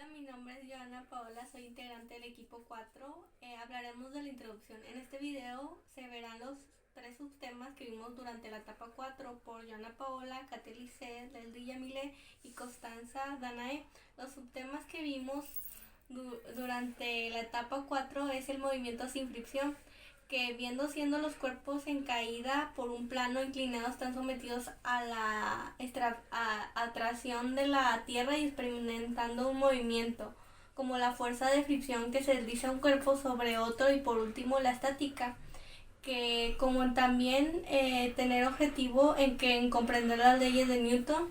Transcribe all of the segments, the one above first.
Hola, mi nombre es Joana Paola, soy integrante del equipo 4. Hablaremos de la introducción. En este video se verán los tres subtemas que vimos durante la etapa 4 por Joana Paola, Kate Lice, Leslie Yamile y Constanza Danae. Los subtemas que vimos durante la etapa 4 es el movimiento sin fricción, que viendo siendo los cuerpos en caída por un plano inclinado están sometidos a la atracción de la Tierra y experimentando un movimiento, como la fuerza de fricción que se desliza un cuerpo sobre otro, y por último la estática, que como también tener objetivo en comprender las leyes de Newton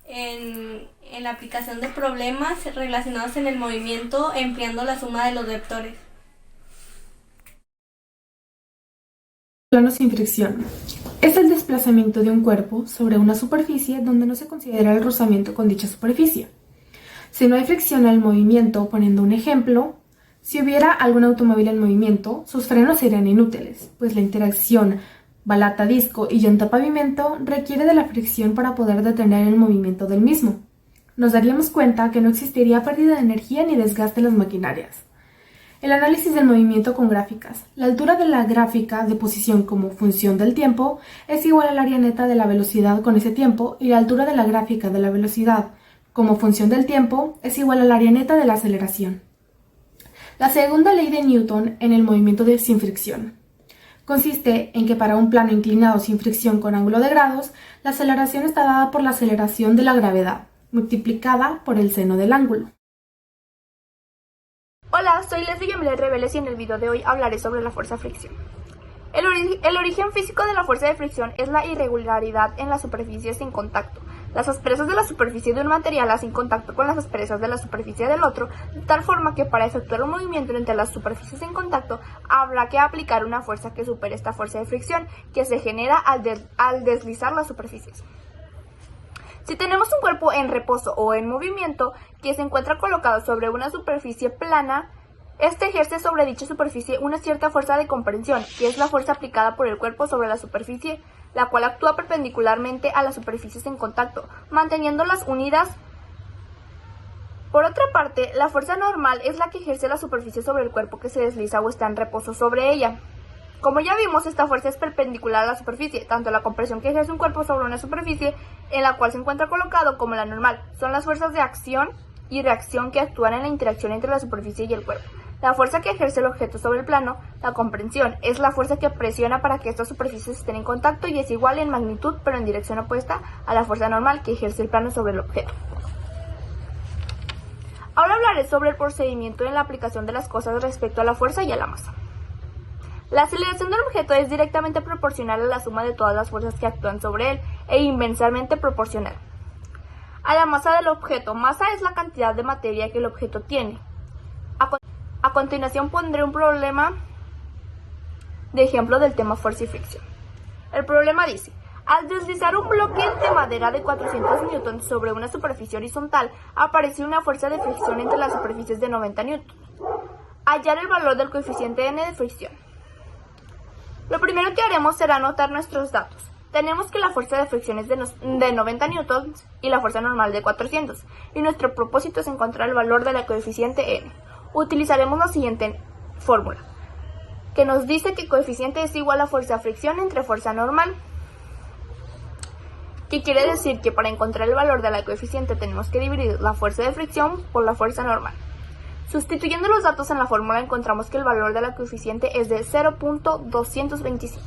en la aplicación de problemas relacionados en el movimiento empleando la suma de los vectores. Plano sin fricción. Es el desplazamiento de un cuerpo sobre una superficie donde no se considera el rozamiento con dicha superficie. Si no hay fricción al movimiento, poniendo un ejemplo, si hubiera algún automóvil en movimiento, sus frenos serían inútiles, pues la interacción balata-disco y llanta-pavimento requiere de la fricción para poder detener el movimiento del mismo. Nos daríamos cuenta que no existiría pérdida de energía ni desgaste en las maquinarias. El análisis del movimiento con gráficas. La altura de la gráfica de posición como función del tiempo es igual al área neta de la velocidad con ese tiempo, y la altura de la gráfica de la velocidad como función del tiempo es igual al área neta de la aceleración. La segunda ley de Newton en el movimiento sin fricción consiste en que para un plano inclinado sin fricción con ángulo de grados, la aceleración está dada por la aceleración de la gravedad, multiplicada por el seno del ángulo. Hola, soy Leslie Yamile Reveles y en el video de hoy hablaré sobre la fuerza de fricción. El origen físico de la fuerza de fricción es la irregularidad en las superficies sin contacto. Las asperezas de la superficie de un material hacen contacto con las asperezas de la superficie del otro, de tal forma que para efectuar un movimiento entre las superficies en contacto habrá que aplicar una fuerza que supere esta fuerza de fricción que se genera al deslizar las superficies. Si tenemos un cuerpo en reposo o en movimiento que se encuentra colocado sobre una superficie plana, este ejerce sobre dicha superficie una cierta fuerza de comprensión, que es la fuerza aplicada por el cuerpo sobre la superficie, la cual actúa perpendicularmente a las superficies en contacto, manteniéndolas unidas. Por otra parte, la fuerza normal es la que ejerce la superficie sobre el cuerpo que se desliza o está en reposo sobre ella. Como ya vimos, esta fuerza es perpendicular a la superficie, tanto la compresión que ejerce un cuerpo sobre una superficie en la cual se encuentra colocado como la normal. Son las fuerzas de acción y reacción que actúan en la interacción entre la superficie y el cuerpo. La fuerza que ejerce el objeto sobre el plano, la comprensión, es la fuerza que presiona para que estas superficies estén en contacto y es igual en magnitud pero en dirección opuesta a la fuerza normal que ejerce el plano sobre el objeto. Ahora hablaré sobre el procedimiento en la aplicación de las cosas respecto a la fuerza y a la masa. La aceleración del objeto es directamente proporcional a la suma de todas las fuerzas que actúan sobre él e inversamente proporcional a la masa del objeto. Masa es la cantidad de materia que el objeto tiene. A continuación pondré un problema de ejemplo del tema fuerza y fricción. El problema dice: al deslizar un bloque de madera de 400 newtons sobre una superficie horizontal, aparece una fuerza de fricción entre las superficies de 90 newtons. Hallar el valor del coeficiente n de fricción. Lo primero que haremos será anotar nuestros datos. Tenemos que la fuerza de fricción es de 90 newtons y la fuerza normal de 400, y nuestro propósito es encontrar el valor de la coeficiente n. Utilizaremos la siguiente fórmula, que nos dice que coeficiente es igual a fuerza de fricción entre fuerza normal, que quiere decir que para encontrar el valor de la coeficiente tenemos que dividir la fuerza de fricción por la fuerza normal. Sustituyendo los datos en la fórmula encontramos que el valor de la coeficiente es de 0.225.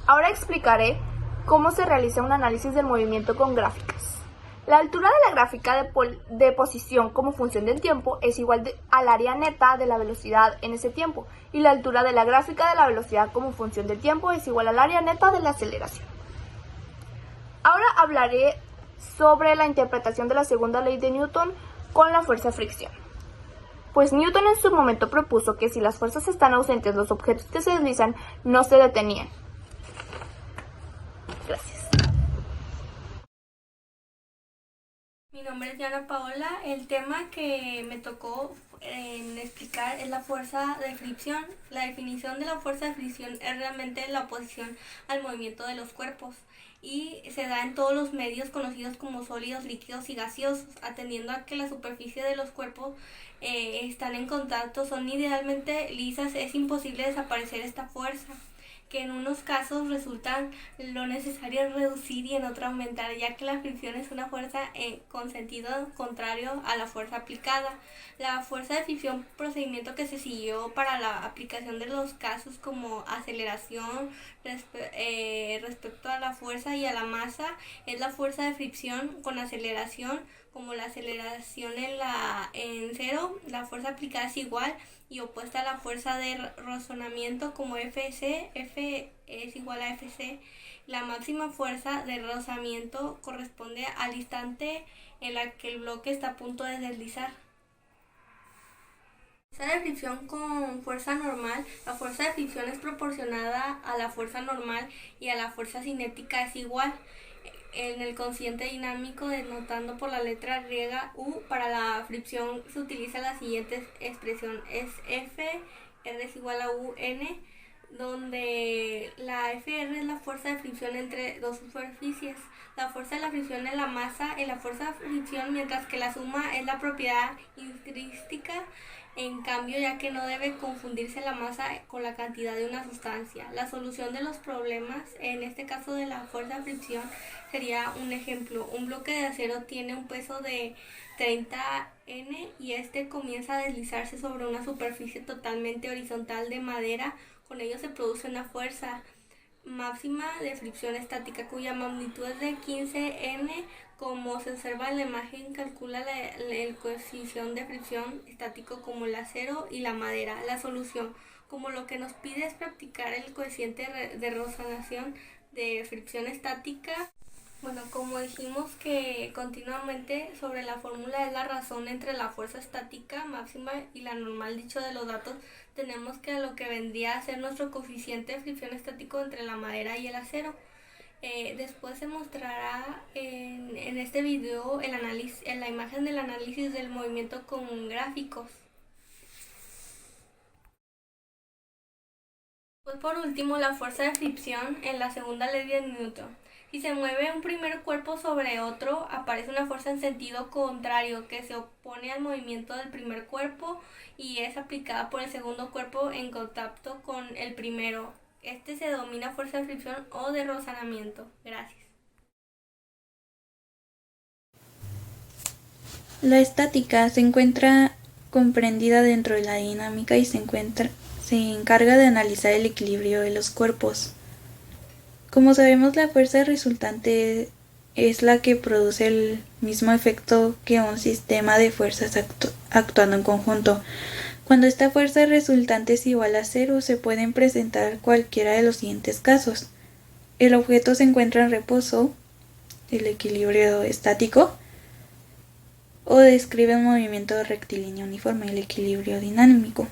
Ahora explicaré cómo se realiza un análisis del movimiento con gráficas. La altura de la gráfica de posición como función del tiempo es igual al área neta de la velocidad en ese tiempo, y la altura de la gráfica de la velocidad como función del tiempo es igual al área neta de la aceleración. Ahora hablaré sobre la interpretación de la segunda ley de Newton con la fuerza de fricción. Pues Newton en su momento propuso que si las fuerzas están ausentes, los objetos que se deslizan no se detenían. Gracias. Mi nombre es Joana Paola. El tema que me tocó explicar es la fuerza de fricción. La definición de la fuerza de fricción es realmente la oposición al movimiento de los cuerpos. y se da en todos los medios conocidos como sólidos, líquidos y gaseosos, atendiendo a que la superficie de los cuerpos están en contacto, son idealmente lisas, es imposible desaparecer esta fuerza, que en unos casos resultan lo necesario reducir y en otros aumentar, ya que la fricción es una fuerza con sentido contrario a la fuerza aplicada. La fuerza de fricción, procedimiento que se siguió para la aplicación de los casos como aceleración respecto a la fuerza y a la masa, es la fuerza de fricción con aceleración, como la aceleración en cero, la fuerza aplicada es igual y opuesta a la fuerza de rozamiento como Fc, F es igual a Fc. La máxima fuerza de rozamiento corresponde al instante en la que el bloque está a punto de deslizar. Fuerza de fricción con fuerza normal. La fuerza de fricción es proporcionada a la fuerza normal y a la fuerza cinética es igual. En el cociente dinámico, denotando por la letra griega U, para la fricción se utiliza la siguiente expresión: es F, R es igual a U, N, donde la Fr es la fuerza de fricción entre dos superficies. La fuerza de la fricción es la masa en la fuerza de fricción, mientras que la suma es la propiedad intrínseca. En cambio, ya que no debe confundirse la masa con la cantidad de una sustancia. La solución de los problemas, en este caso de la fuerza de fricción, sería un ejemplo. Un bloque de acero tiene un peso de 30 N y este comienza a deslizarse sobre una superficie totalmente horizontal de madera. Con ello se produce una fuerza máxima de fricción estática cuya magnitud es de 15 N. Como se observa en la imagen, calcula el coeficiente de fricción estático como el acero y la madera. La solución, como lo que nos pide es practicar el coeficiente de rozamiento de fricción estática. Bueno, como dijimos que continuamente sobre la fórmula es la razón entre la fuerza estática máxima y la normal, dicho de los datos, tenemos que lo que vendría a ser nuestro coeficiente de fricción estático entre la madera y el acero. Después se mostrará en este video la imagen del análisis del movimiento con gráficos. Pues por último, la fuerza de fricción en la segunda ley de Newton. Si se mueve un primer cuerpo sobre otro, aparece una fuerza en sentido contrario que se opone al movimiento del primer cuerpo y es aplicada por el segundo cuerpo en contacto con el primero. Este se denomina fuerza de fricción o de rozamiento. Gracias. La estática se encuentra comprendida dentro de la dinámica y se encarga de analizar el equilibrio de los cuerpos. Como sabemos, la fuerza resultante es la que produce el mismo efecto que un sistema de fuerzas actuando en conjunto. Cuando esta fuerza resultante es igual a cero, se pueden presentar cualquiera de los siguientes casos. El objeto se encuentra en reposo, el equilibrio estático, o describe un movimiento rectilíneo uniforme, el equilibrio dinámico.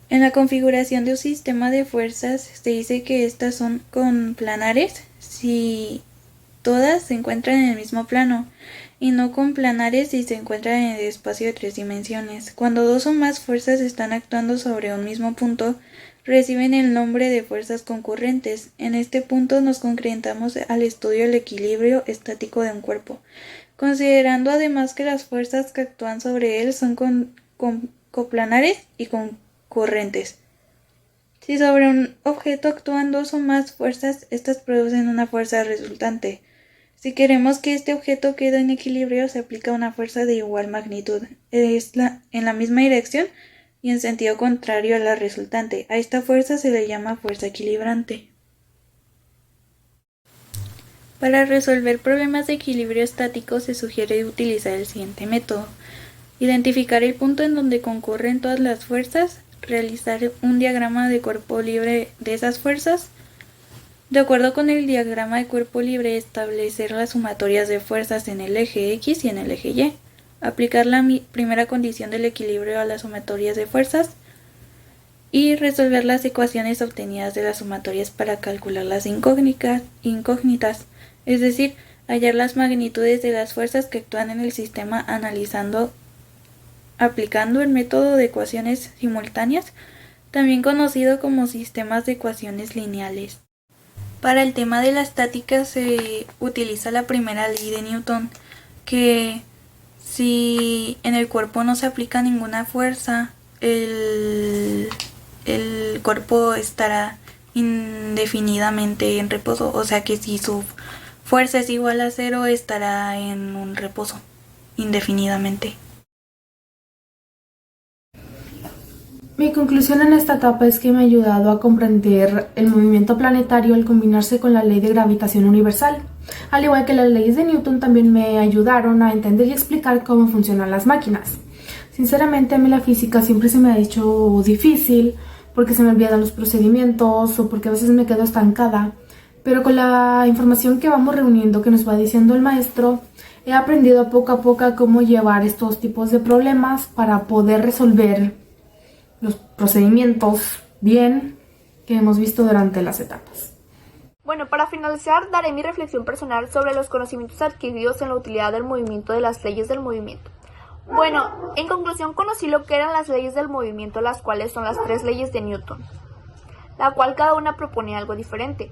En la configuración de un sistema de fuerzas se dice que estas son conplanares si todas se encuentran en el mismo plano, y no conplanares si se encuentran en el espacio de 3 dimensiones. Cuando dos o más fuerzas están actuando sobre un mismo punto, reciben el nombre de fuerzas concurrentes. En este punto nos concretamos al estudio del equilibrio estático de un cuerpo, considerando además que las fuerzas que actúan sobre él son coplanares y concurrentes. Si sobre un objeto actúan dos o más fuerzas, estas producen una fuerza resultante. Si queremos que este objeto quede en equilibrio, se aplica una fuerza de igual magnitud, en la misma dirección y en sentido contrario a la resultante. A esta fuerza se le llama fuerza equilibrante. Para resolver problemas de equilibrio estático se sugiere utilizar el siguiente método: identificar el punto en donde concurren todas las fuerzas, realizar un diagrama de cuerpo libre de esas fuerzas. De acuerdo con el diagrama de cuerpo libre, establecer las sumatorias de fuerzas en el eje X y en el eje Y. Aplicar la primera condición del equilibrio a las sumatorias de fuerzas y resolver las ecuaciones obtenidas de las sumatorias para calcular las incógnitas, es decir, hallar las magnitudes de las fuerzas que actúan en el sistema aplicando el método de ecuaciones simultáneas, también conocido como sistemas de ecuaciones lineales. Para el tema de la estática se utiliza la primera ley de Newton, que si en el cuerpo no se aplica ninguna fuerza, el cuerpo estará indefinidamente en reposo. O sea que si su fuerza es igual a 0, estará en un reposo indefinidamente. Mi conclusión en esta etapa es que me ha ayudado a comprender el movimiento planetario al combinarse con la ley de gravitación universal. Al igual que las leyes de Newton, también me ayudaron a entender y explicar cómo funcionan las máquinas. Sinceramente, a mí la física siempre se me ha hecho difícil porque se me olvidan los procedimientos o porque a veces me quedo estancada. Pero con la información que vamos reuniendo, que nos va diciendo el maestro, he aprendido poco a poco cómo llevar estos tipos de problemas para poder resolver los procedimientos bien que hemos visto durante las etapas. Bueno, para finalizar, daré mi reflexión personal sobre los conocimientos adquiridos en la utilidad del movimiento de las leyes del movimiento. Bueno, en conclusión conocí lo que eran las leyes del movimiento, las cuales son las 3 leyes de Newton, la cual cada una propone algo diferente.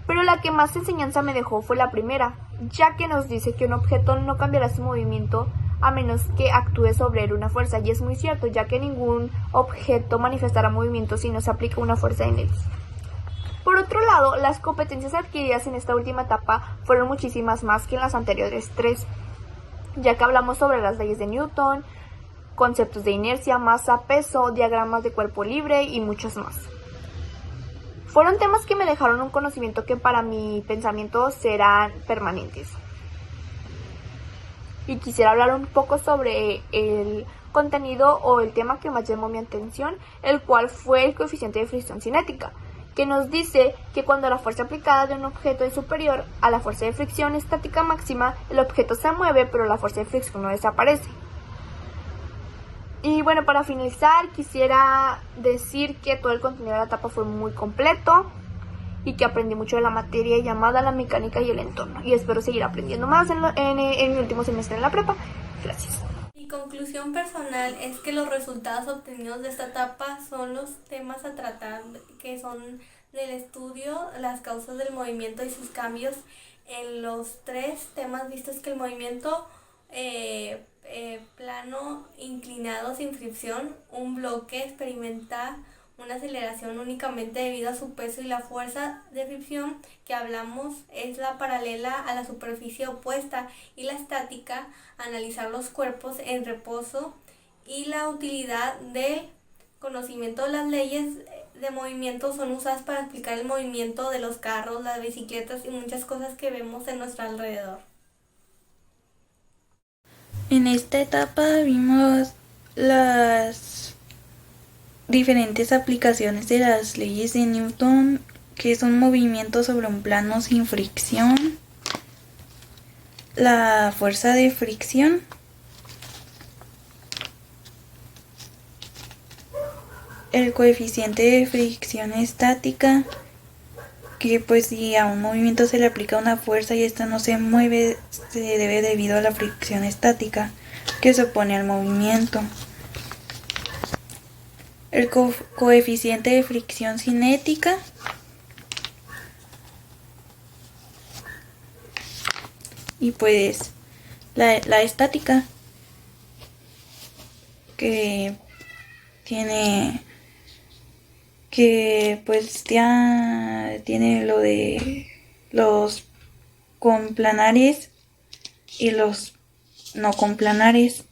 Pero la que más enseñanza me dejó fue la primera, ya que nos dice que un objeto no cambiará su movimiento a menos que actúe sobre él una fuerza, y es muy cierto, ya que ningún objeto manifestará movimiento si no se aplica una fuerza en él. Por otro lado, las competencias adquiridas en esta última etapa fueron muchísimas más que en las anteriores 3, ya que hablamos sobre las leyes de Newton, conceptos de inercia, masa, peso, diagramas de cuerpo libre y muchos más. Fueron temas que me dejaron un conocimiento que para mi pensamiento serán permanentes. Y quisiera hablar un poco sobre el contenido o el tema que más llamó mi atención, el cual fue el coeficiente de fricción cinética, que nos dice que cuando la fuerza aplicada de un objeto es superior a la fuerza de fricción estática máxima, el objeto se mueve, pero la fuerza de fricción no desaparece. Y bueno, para finalizar, quisiera decir que todo el contenido de la etapa fue muy completo y que aprendí mucho de la materia llamada la mecánica y el entorno. Y espero seguir aprendiendo más en mi último semestre en la prepa. Gracias. Mi conclusión personal es que los resultados obtenidos de esta etapa son los temas a tratar, que son del estudio, las causas del movimiento y sus cambios en los 3 temas vistos, que el movimiento plano, inclinado, sin fricción, un bloque experimenta una aceleración únicamente debido a su peso, y la fuerza de fricción que hablamos es la paralela a la superficie opuesta, y la estática, analizar los cuerpos en reposo, y la utilidad del conocimiento de las leyes de movimiento son usadas para explicar el movimiento de los carros, las bicicletas y muchas cosas que vemos en nuestro alrededor. En esta etapa vimos las diferentes aplicaciones de las leyes de Newton, que es un movimiento sobre un plano sin fricción, la fuerza de fricción, el coeficiente de fricción estática, que pues si a un movimiento se le aplica una fuerza y esta no se mueve, se debe debido a la fricción estática que se opone al movimiento. El coeficiente de fricción cinética, y pues la estática, que tiene pues ya tiene lo de los complanares y los no complanares.